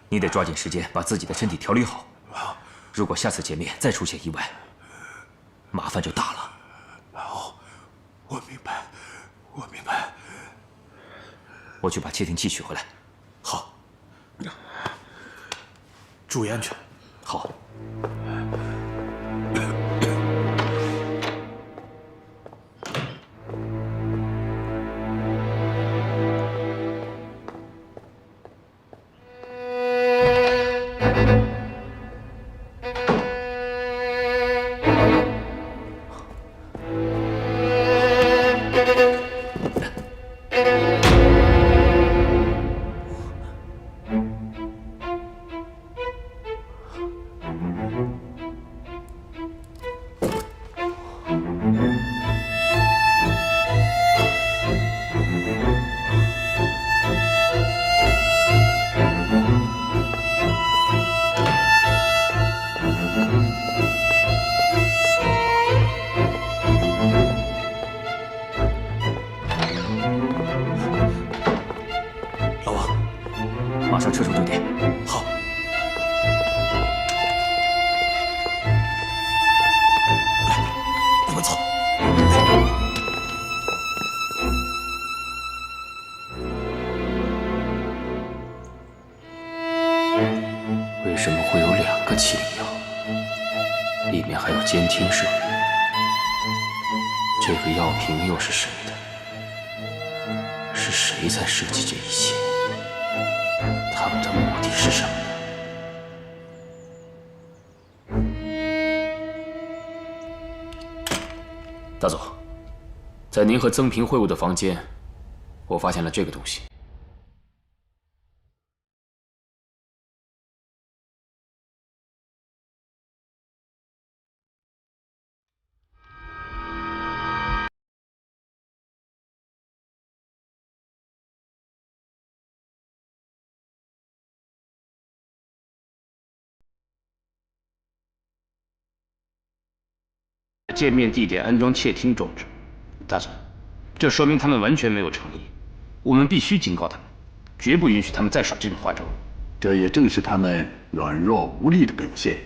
你得抓紧时间把自己的身体调理好。如果下次见面再出现意外，麻烦就大了。好，我明白，我明白。我去把窃听器取回来。好，注意安全。好。 老王，马上撤出酒店。好。来，我们走。为什么会有2个麒麟药？里面还有监听设备。这个药瓶又是谁的？是谁在设计这一切？他们的目的是什么呢？大总，在您和曾平会晤的房间，我发现了这个东西。 见面地点安装窃听装置，大总，这说明他们完全没有诚意。我们必须警告他们，绝不允许他们再耍这种花招。这也正是他们软弱无力的表现。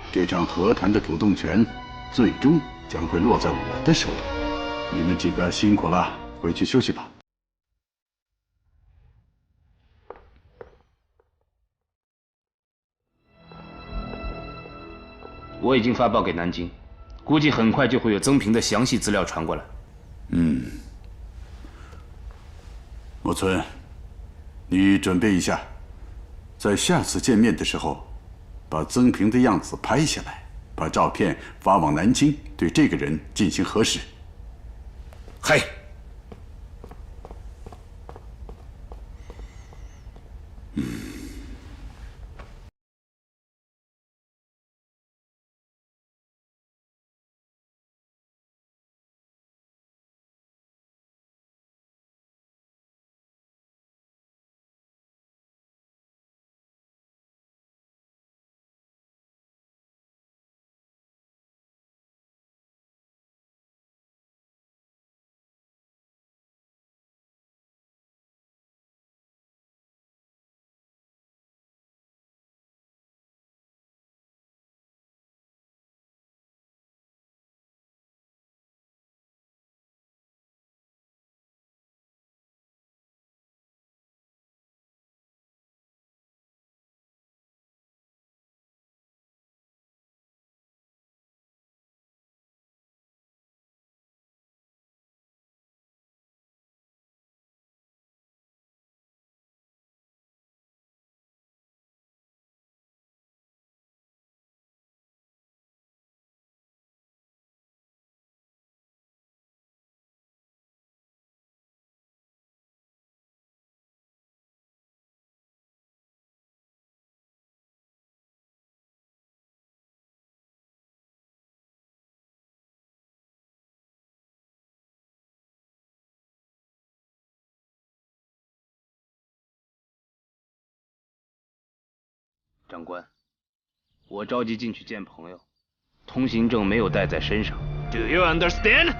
这场和谈的主动权，最终将会落在我的手里。你们几个辛苦了，回去休息吧。 我已经发报给南京，估计很快就会有曾平的详细资料传过来。木村，你准备一下，在下次见面的时候，把曾平的样子拍下来，把照片发往南京，对这个人进行核实。嘿。 长官，我着急进去见朋友，通行证没有带在身上。Do you understand?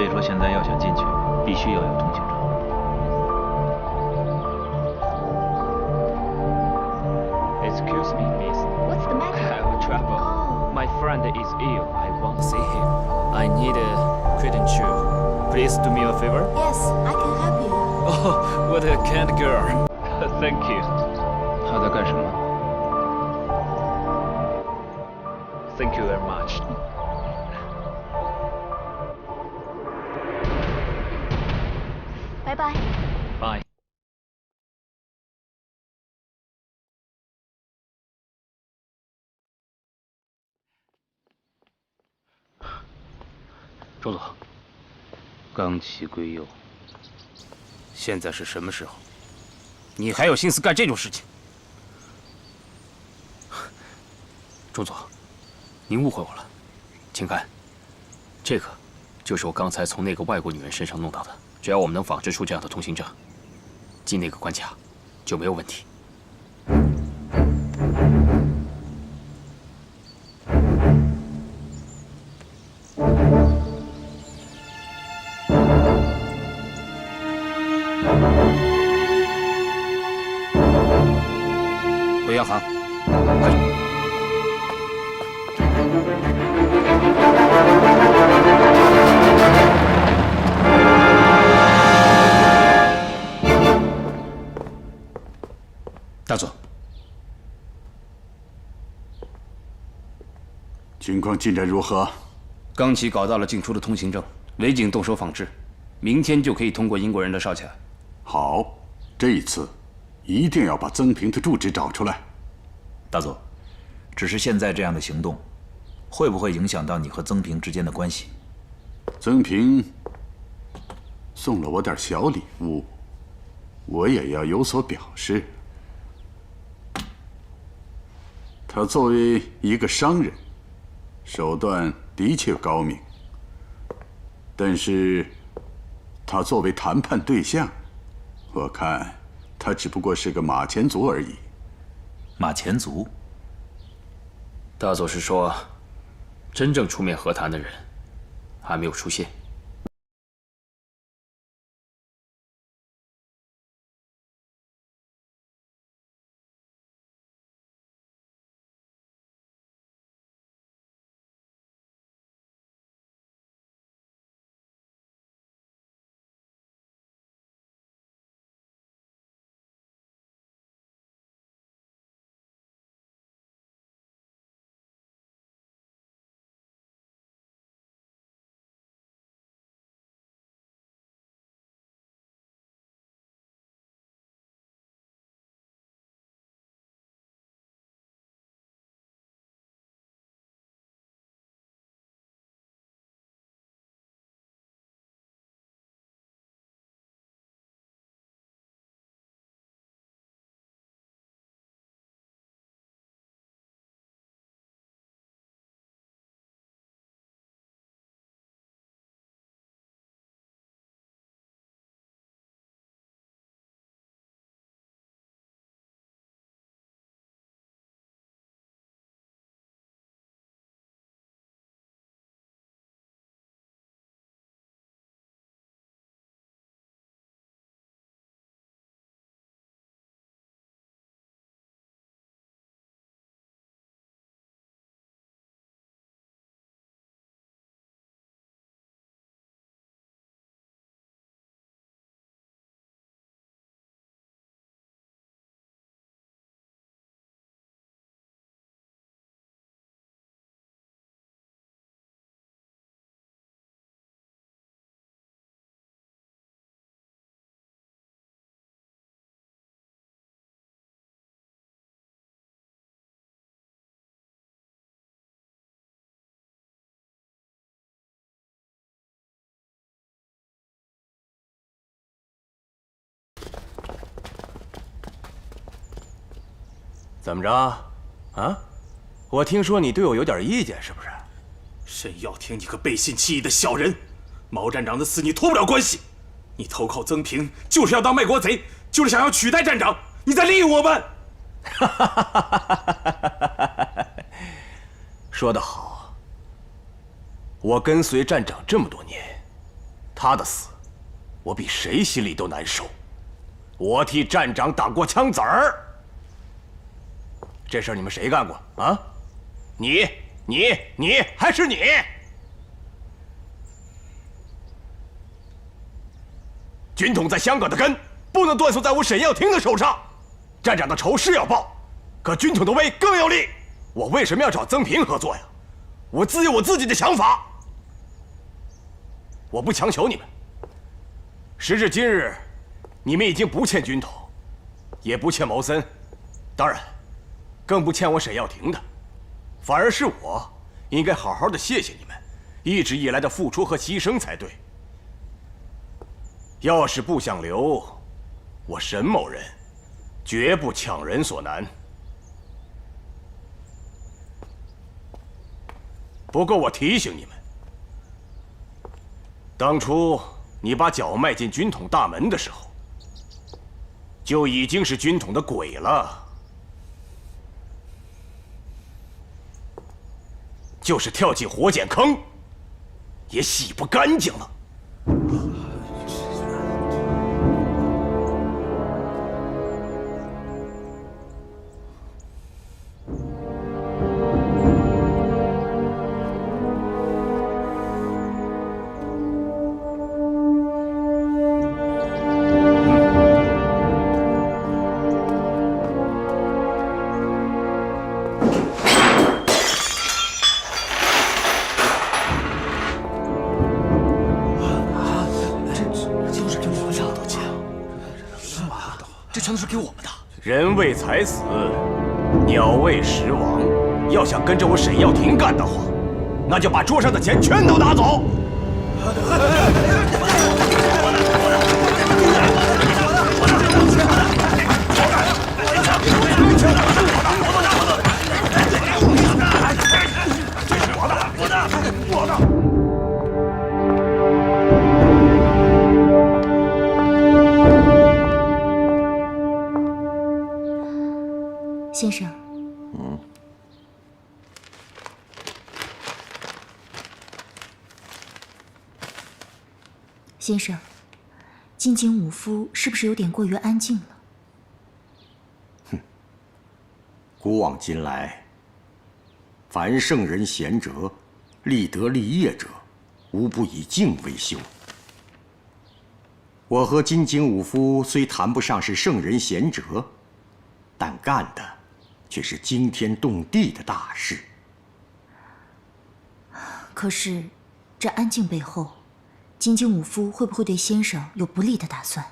以说现在要想进去，必须要有通行证。Excuse me, miss. What's the matter? I have trouble. Oh. My friend is ill. I want to see him. I need a credential. Please do me a favor. Yes, I can help you. Oh, what a kind girl. Thank you. 他在干什么？ Thank you very much. 拜拜。 Bye. 周总，刚奇归右，现在是什么时候？你还有心思干这种事情？周总，您误会我了，请看，这个就是我刚才从那个外国女人身上弄到的。只要我们能仿制出这样的通行证，进那个关卡就没有问题。回央行。大总，情况进展如何？刚奇搞到了进出的通行证，雷警动手仿制，明天就可以通过英国人的哨卡。好，这一次一定要把曾平的住址找出来。大佐，只是现在这样的行动，会不会影响到你和曾平之间的关系？曾平送了我点小礼物，我也要有所表示。他作为一个商人，手段的确高明，但是他作为谈判对象，我看他只不过是个马前卒而已。马前卒？大佐是说，真正出面和谈的人还没有出现。怎么着？啊？我听说你对我有点意见，是不是？沈耀庭，你个背信弃义的小人！毛站长的死你脱不了关系，你投靠曾平就是要当卖国贼，就是想要取代站长，你在利用我们。说得好。我跟随站长这么多年，他的死，我比谁心里都难受。我替站长挡过枪子儿，这事儿你们谁干过啊？你还是你？军统在香港的根不能断送在我沈耀庭的手上。站长的仇是要报，可军统的威更要立。我为什么要找曾平合作呀？我自有我自己的想法。我不强求你们。时至今日，你们已经不欠军统，也不欠毛森，当然，更不欠我沈耀庭的。反而是我应该好好的谢谢你们一直以来的付出和牺牲才对。要是不想留，我沈某人绝不强人所难。不过我提醒你们，当初你把脚迈进军统大门的时候，就已经是军统的鬼了。就是跳进火碱坑，也洗不干净了。人为财死，鸟为食亡。要想跟着我沈耀庭干的话，那就把桌上的钱全都拿走。先生，先生，金井武夫是不是有点过于安静了？古往今来，凡圣人贤者，立德立业者，无不以静为修。我和金井武夫虽谈不上是圣人贤哲，但干的却是惊天动地的大事。可是，这安静背后，金井武夫会不会对先生有不利的打算？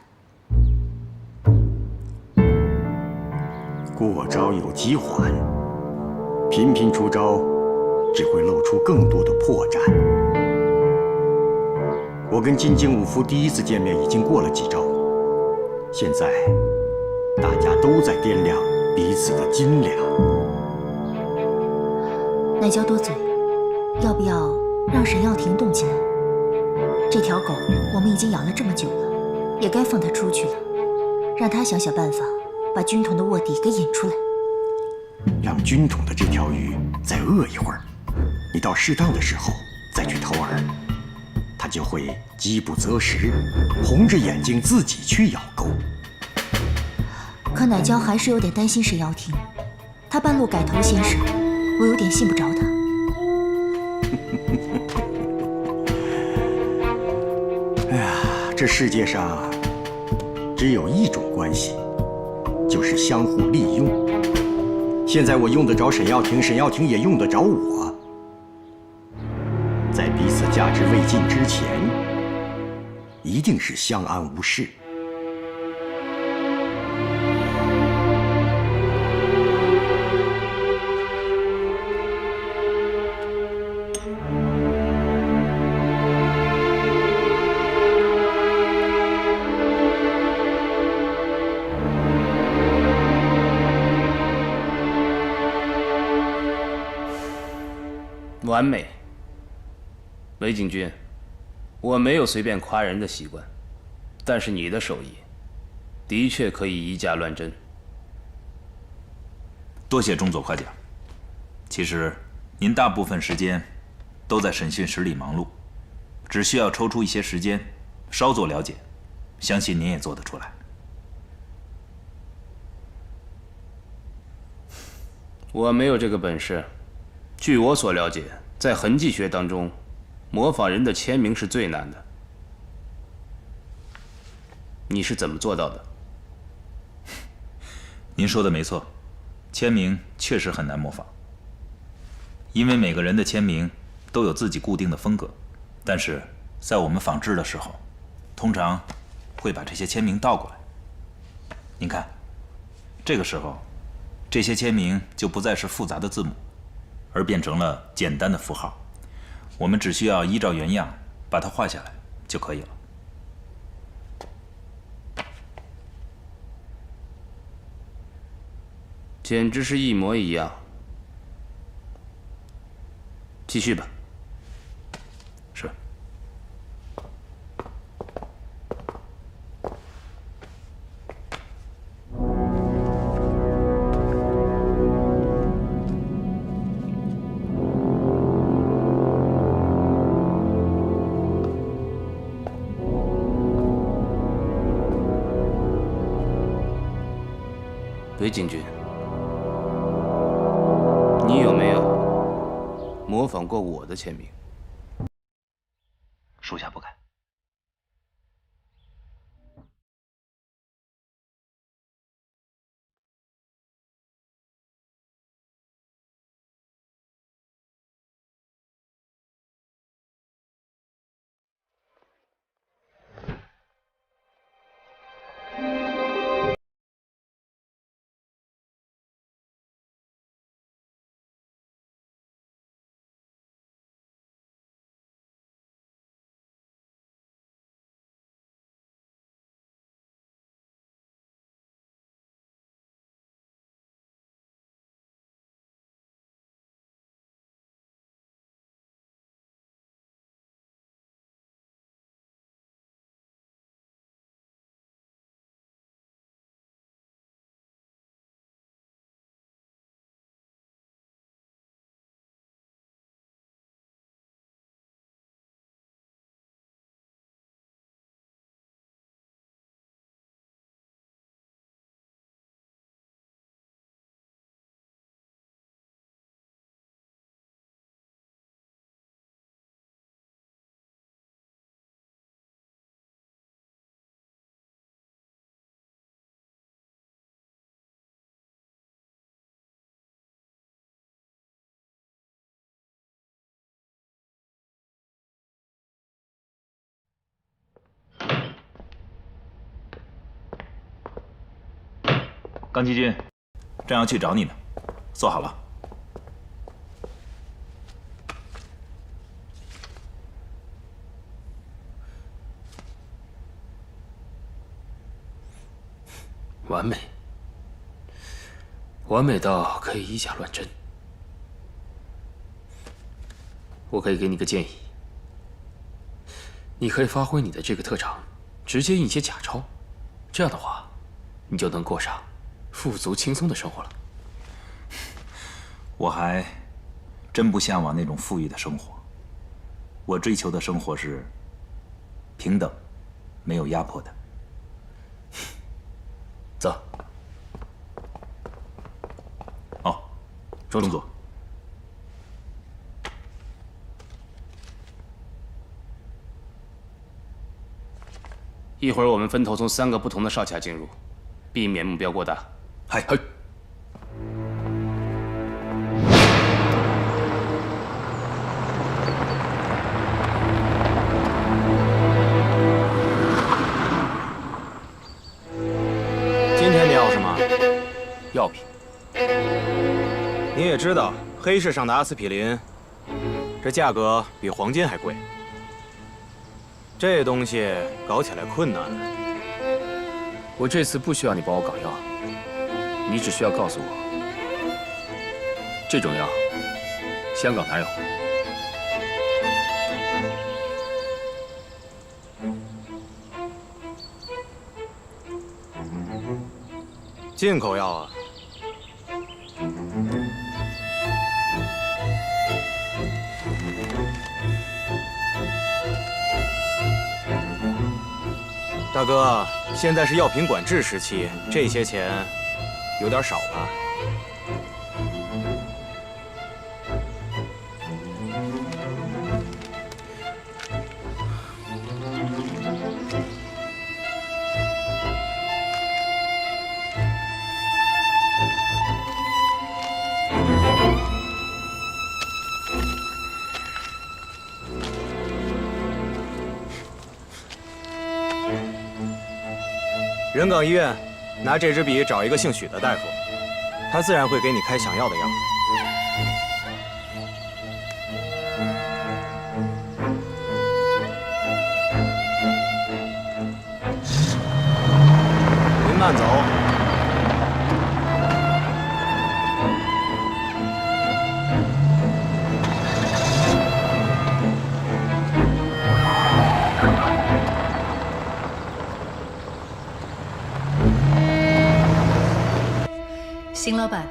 过招有机缓，频频出招，只会露出更多的破绽。我跟金井武夫第一次见面已经过了几招，现在大家都在掂量彼此的斤两。奶椒多嘴，要不要让沈耀庭动起来？这条狗我们已经养了这么久了，也该放它出去了，让它想想办法，把军统的卧底给引出来。让军统的这条鱼再饿一会儿，你到适当的时候再去偷饵，它就会饥不择食，红着眼睛自己去咬钩。可奶椒还是有点担心沈耀庭，他半路改头先生，我有点信不着他。哎呀，这世界上只有一种关系，就是相互利用。现在我用得着沈耀庭，沈耀庭也用得着我。在彼此价值未尽之前，一定是相安无事。完美，韦景军，我没有随便夸人的习惯，但是你的手艺的确可以以假乱真。多谢钟佐夸奖。其实您大部分时间都在审讯室里忙碌，只需要抽出一些时间，稍作了解，相信您也做得出来。我没有这个本事。据我所了解，在痕迹学当中，模仿人的签名是最难的。你是怎么做到的？您说的没错，签名确实很难模仿，因为每个人的签名都有自己固定的风格。但是在我们仿制的时候，通常会把这些签名倒过来。您看，这个时候，这些签名就不再是复杂的字母，而变成了简单的符号。我们只需要依照原样把它画下来就可以了。简直是一模一样。继续吧。是。韦景君，你有没有模仿过我的签名？属下不敢。钢七军，正要去找你呢，坐好了。完美，完美到可以以假乱真。我可以给你个建议，你可以发挥你的这个特长，直接印些假钞，这样的话，你就能过上富足轻松的生活了。我还真不向往那种富裕的生活，我追求的生活是平等，没有压迫的。走。哦，中佐。一会儿我们分头从3个不同的哨卡进入，避免目标过大。嗨。今天你要什么？药品。你也知道，黑市上的阿司匹林，这价格比黄金还贵。这东西搞起来困难。我这次不需要你帮我搞药，你只需要告诉我，这种药香港哪有？进口药啊。大哥，现在是药品管制时期，这些钱有点少吧？人港医院，拿这支笔找一个姓许的大夫，他自然会给你开想要的药。您慢走。邢老板，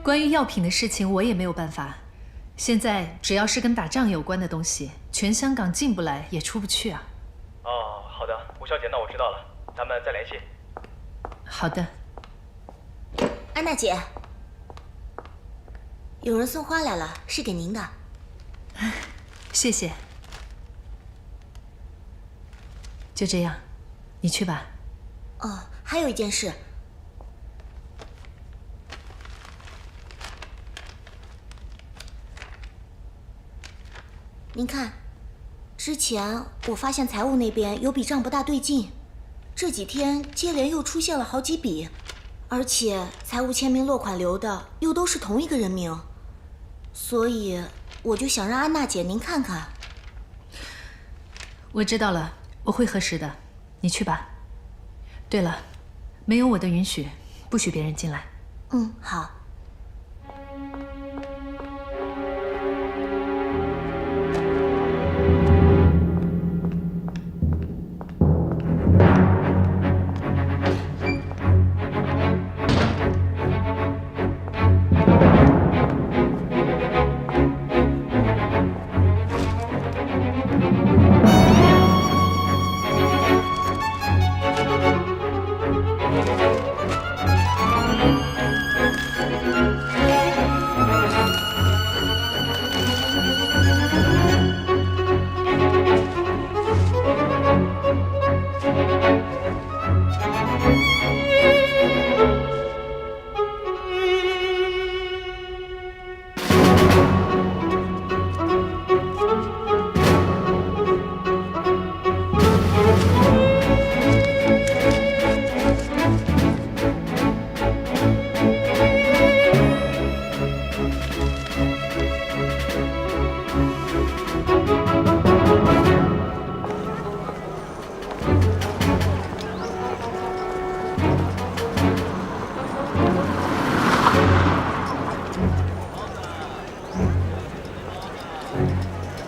关于药品的事情我也没有办法。现在只要是跟打仗有关的东西，全香港进不来也出不去啊。哦，好的，吴小姐，那我知道了，咱们再联系。好的。安娜姐，有人送花来了，是给您的。谢谢。就这样，你去吧。哦，还有一件事。您看，之前我发现财务那边有笔账不大对劲，这几天接连又出现了好几笔，而且财务签名落款留的又都是同一个人名，所以我就想让安娜姐您看看。我知道了，我会核实的，你去吧。对了，没有我的允许，不许别人进来。嗯，好。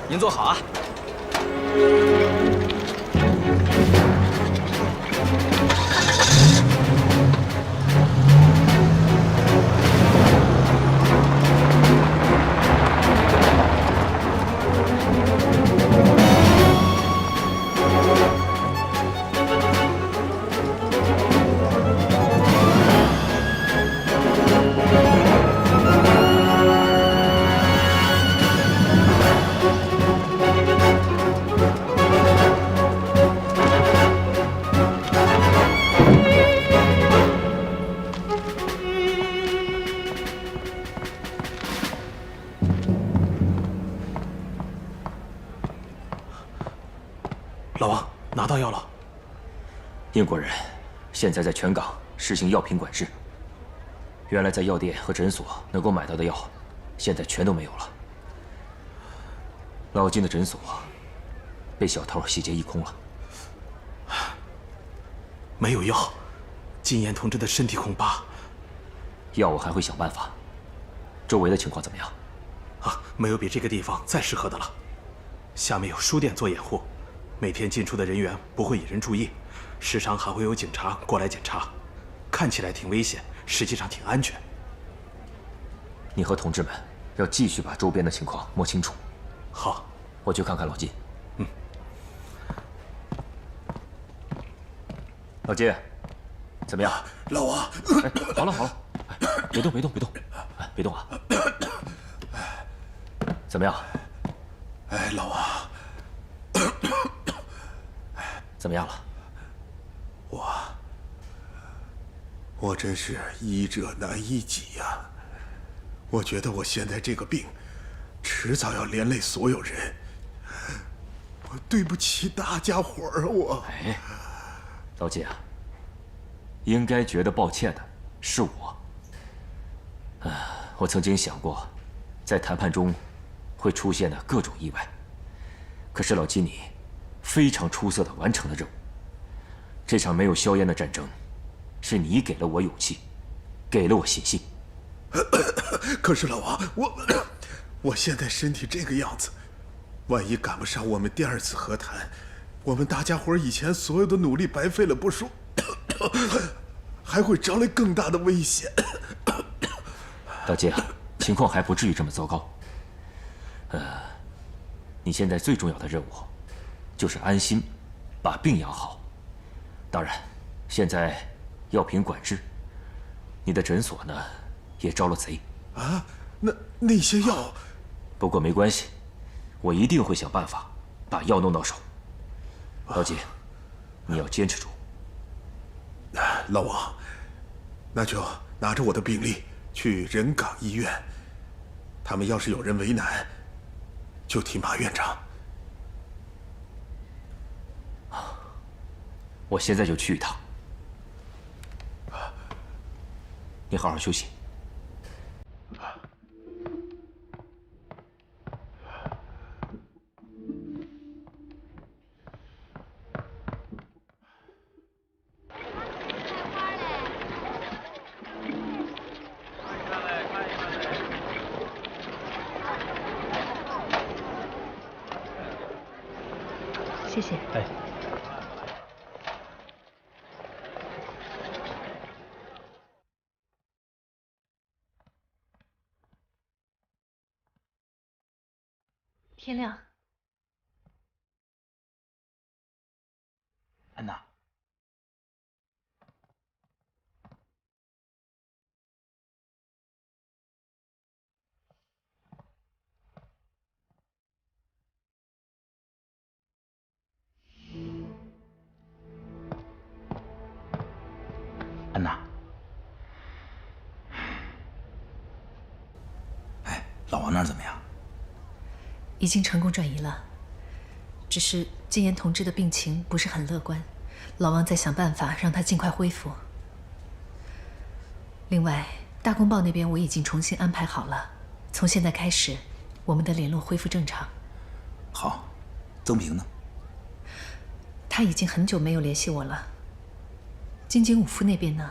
您坐好啊。老王，拿到药了。英国人现在在全港实行药品管制，原来在药店和诊所能够买到的药，现在全都没有了。老金的诊所被小偷洗劫一空了。没有药，金岩同志的身体恐怕……药我还会想办法。周围的情况怎么样？啊，没有比这个地方再适合的了。下面有书店做掩护，每天进出的人员不会引人注意，时常还会有警察过来检查，看起来挺危险，实际上挺安全。你和同志们要继续把周边的情况摸清楚。好，我去看看老金。老金，怎么样？老王，好了好了，别动别动别动，别动啊！怎么样？哎，老王，怎么样了？我真是医者难医己呀！我觉得我现在这个病，迟早要连累所有人。我对不起大家伙儿啊！我。哎，老金啊，应该觉得抱歉的是我。我曾经想过，在谈判中会出现的各种意外，可是老金你非常出色的完成了任务。这场没有硝烟的战争，是你给了我勇气，给了我信心。可是老王，我现在身体这个样子，万一赶不上我们第2次和谈，我们大家伙以前所有的努力白费了不说，还会招来更大的危险。老金啊，情况还不至于这么糟糕。你现在最重要的任务，就是安心把病养好。当然，现在药品管制，你的诊所呢也招了贼。啊，那些药……不过没关系，我一定会想办法把药弄到手。老金，你要坚持住。老王，那就拿着我的病历去人港医院，他们要是有人为难，就提马院长。我现在就去一趟。你好好休息。谢谢。哎。天亮。安娜，安娜，哎，老王那儿怎么样？已经成功转移了，只是金岩同志的病情不是很乐观，老王在想办法让他尽快恢复。另外，大公报那边我已经重新安排好了，从现在开始，我们的联络恢复正常。好，曾平呢？他已经很久没有联系我了。金井武夫那边呢？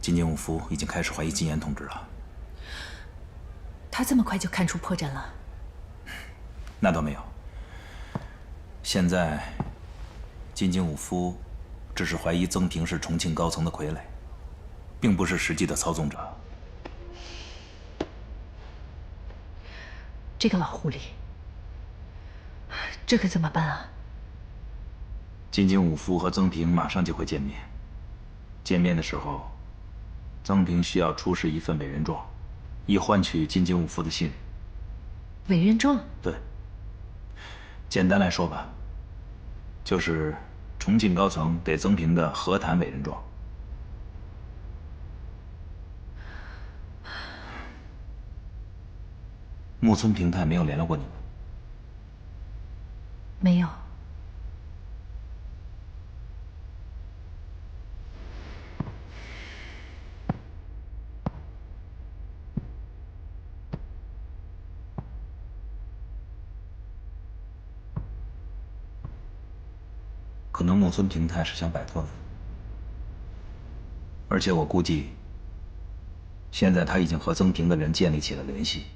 金井武夫已经开始怀疑金岩同志了。他这么快就看出破绽了？那倒没有。现在，金井武夫只是怀疑曾平是重庆高层的傀儡，并不是实际的操纵者。这个老狐狸，这可怎么办啊？金井武夫和曾平马上就会见面。见面的时候，曾平需要出示一份委任状，以换取金井武夫的信任。委任状？对。简单来说吧，就是重庆高层给曾平的和谈委任状。木村平太没有联络过你吗？没有。可能木村平太是想摆脱你，而且我估计，现在他已经和曾平的人建立起了联系。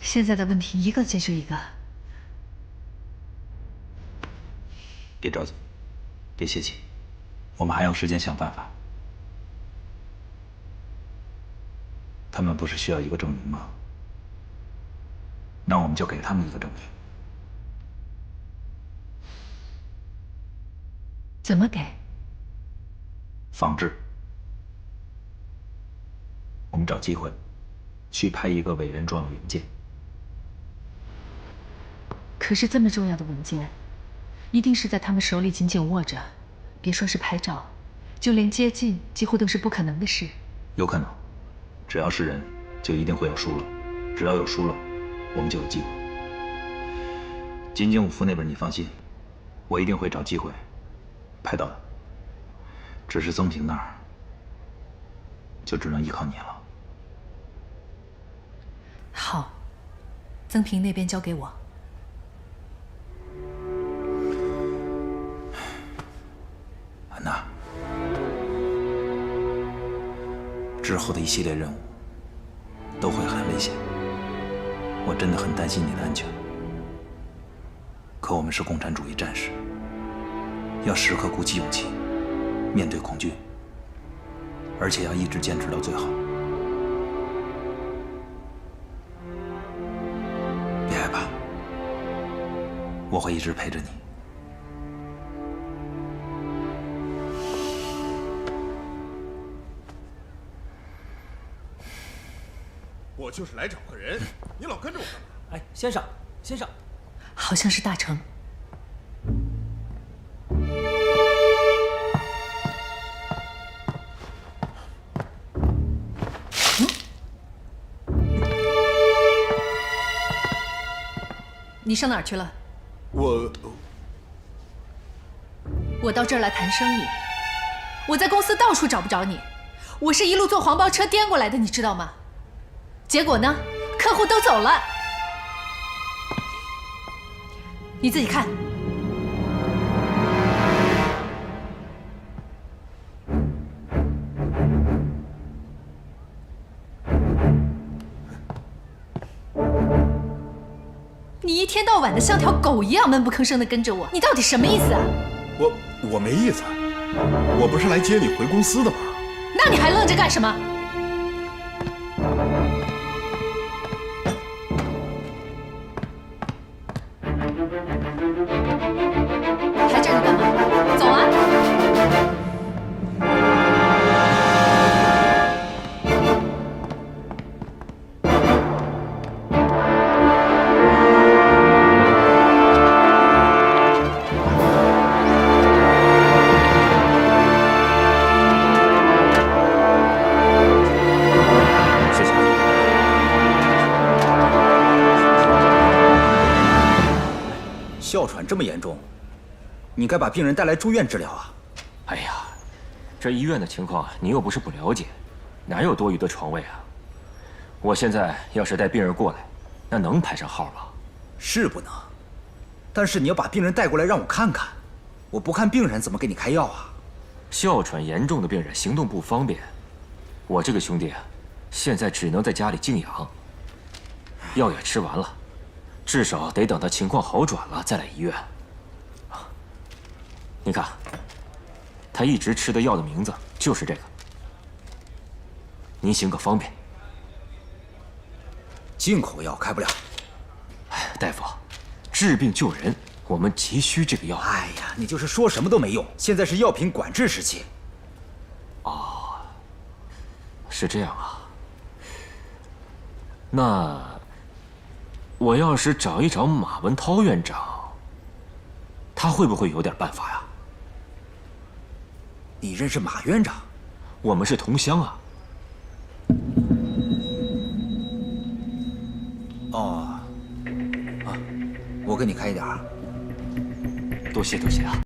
现在的问题一个接着一个。别着急，别泄气，我们还有时间想办法。他们不是需要一个证明吗？那我们就给他们一个证据。怎么给？仿制。我们找机会去拍一个伪人状文件。可是这么重要的文件，一定是在他们手里紧紧握着，别说是拍照，就连接近几乎都是不可能的事。有可能，只要是人，就一定会有疏漏，只要有疏漏，我们就有机会。金井武夫那边你放心，我一定会找机会拍到的。只是曾平那儿，就只能依靠你了。好，曾平那边交给我。安娜，之后的一系列任务都会很危险，我真的很担心你的安全。可我们是共产主义战士，要时刻鼓起勇气面对恐惧，而且要一直坚持到最后。别害怕，我会一直陪着你。我就是来找个人，你老跟着我干嘛？哎，先生，先生，好像是大成。你上哪儿去了？我到这儿来谈生意，我在公司到处找不着你，我是一路坐黄包车颠过来的，你知道吗？结果呢，客户都走了，你自己看。你一天到晚的像条狗一样闷不吭声的跟着我，你到底什么意思啊？我没意思，我不是来接你回公司的吗？那你还愣着干什么？还站着干嘛？走啊！哮喘这么严重，你该把病人带来住院治疗啊！哎呀，这医院的情况你又不是不了解，哪有多余的床位啊？我现在要是带病人过来，那能排上号吗？是不能，但是你要把病人带过来让我看看，我不看病人怎么给你开药啊？哮喘严重的病人行动不方便，我这个兄弟啊，现在只能在家里静养，药也吃完了。至少得等他情况好转了再来医院。你看，他一直吃的药的名字就是这个。您行个方便。进口药开不了。大夫，治病救人，我们急需这个药。哎呀，你就是说什么都没用，现在是药品管制时期。哦，是这样啊。那我要是找一找马文涛院长，他会不会有点办法呀？你认识马院长？我们是同乡啊。哦，啊，我给你开一点。多谢多谢啊。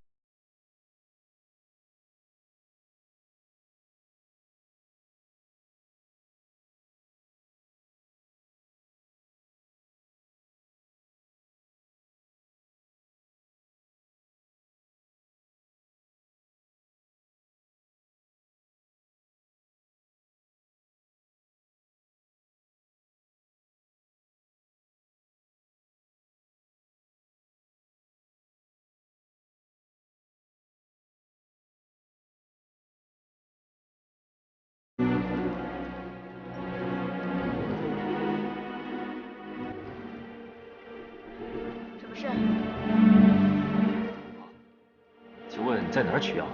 在哪儿取药啊？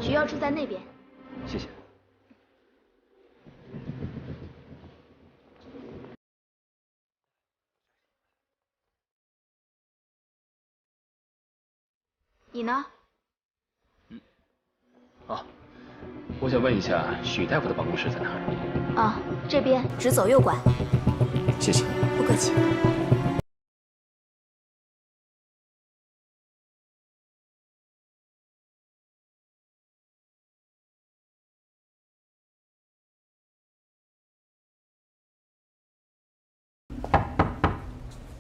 取药处在那边。谢谢。你呢？啊，我想问一下，许大夫的办公室在哪儿？啊，这边直走右拐。谢谢。不客气。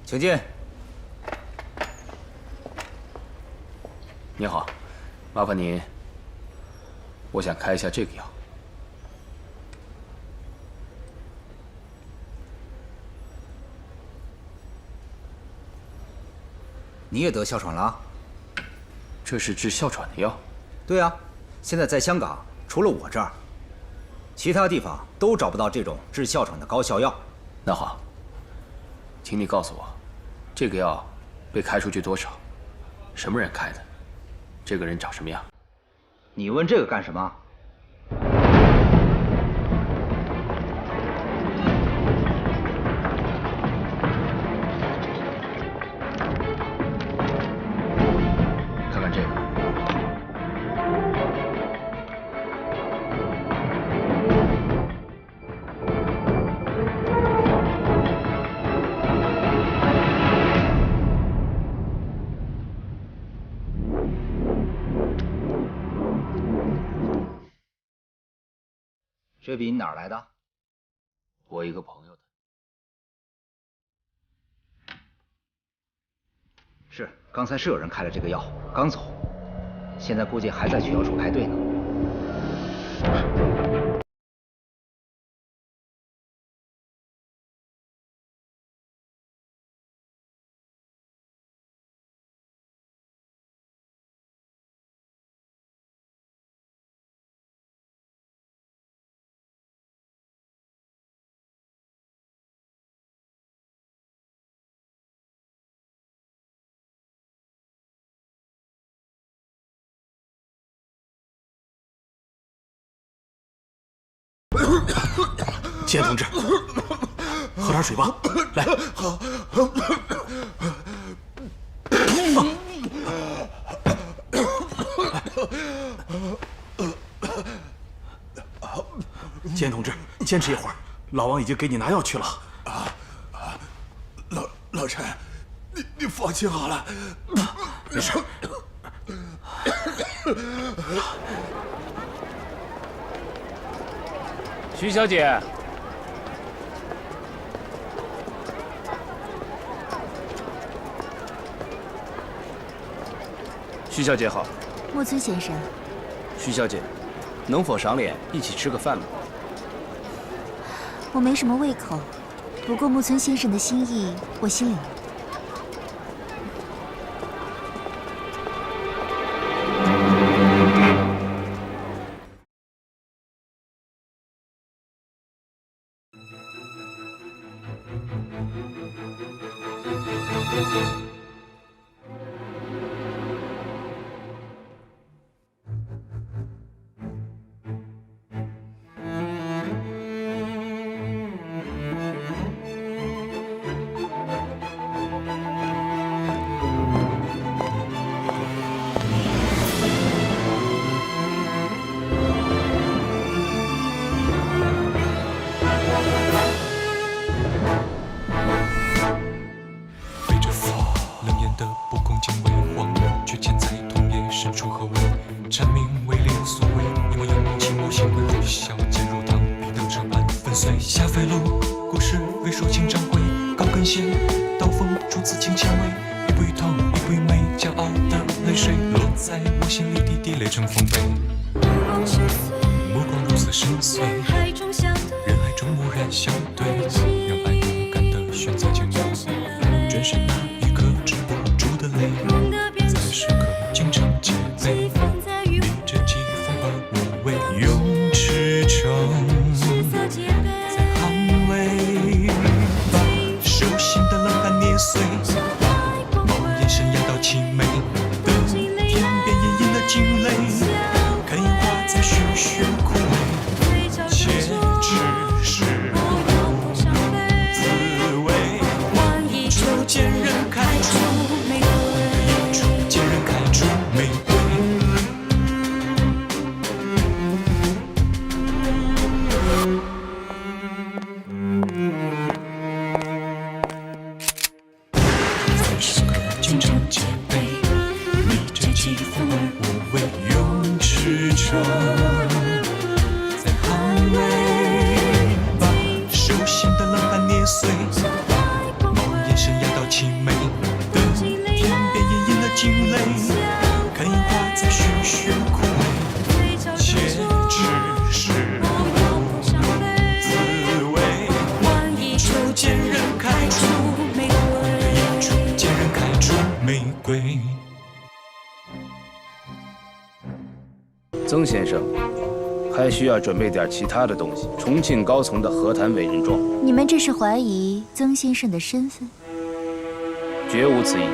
请进。你好，麻烦您，我想开一下这个药。你也得哮喘了？这是治哮喘的药？对啊，现在在香港，除了我这儿，其他地方都找不到这种治哮喘的高效药。那好，请你告诉我，这个药被开出去多少？什么人开的？这个人长什么样？你问这个干什么？看看这个。这笔你哪儿来的？我一个朋友的。是，刚才是有人开了这个药，刚走，现在估计还在取药处排队呢。简同志，喝点水吧，来。简同志，坚持一会儿，老王已经给你拿药去了。老陈，你放心好了，没事。徐小姐，徐小姐好。木村先生，徐小姐，能否赏脸一起吃个饭吗？我没什么胃口，不过木村先生的心意我心领了。某眼神压倒凄美的天边隐隐的惊雷。碎，梦眼神压到凄美的天边，奄奄的惊雷，看烟花在徐徐枯萎，且只是滋味。换一处见人开出玫瑰，一处见人开出玫瑰。曾先生，还需要准备点其他的东西。重庆高层的和谈委任状。你们这是怀疑曾先生的身份？绝无此意。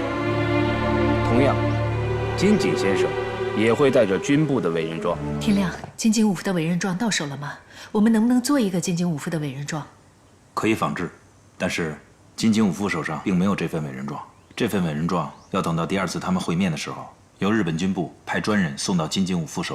同样，金井先生也会带着军部的委任状。天亮，金井武夫的委任状到手了吗？我们能不能做一个金井武夫的委任状？可以仿制，但是金井武夫手上并没有这份委任状。这份委任状要等到第2次他们会面的时候，由日本军部派专人送到金井武夫手里。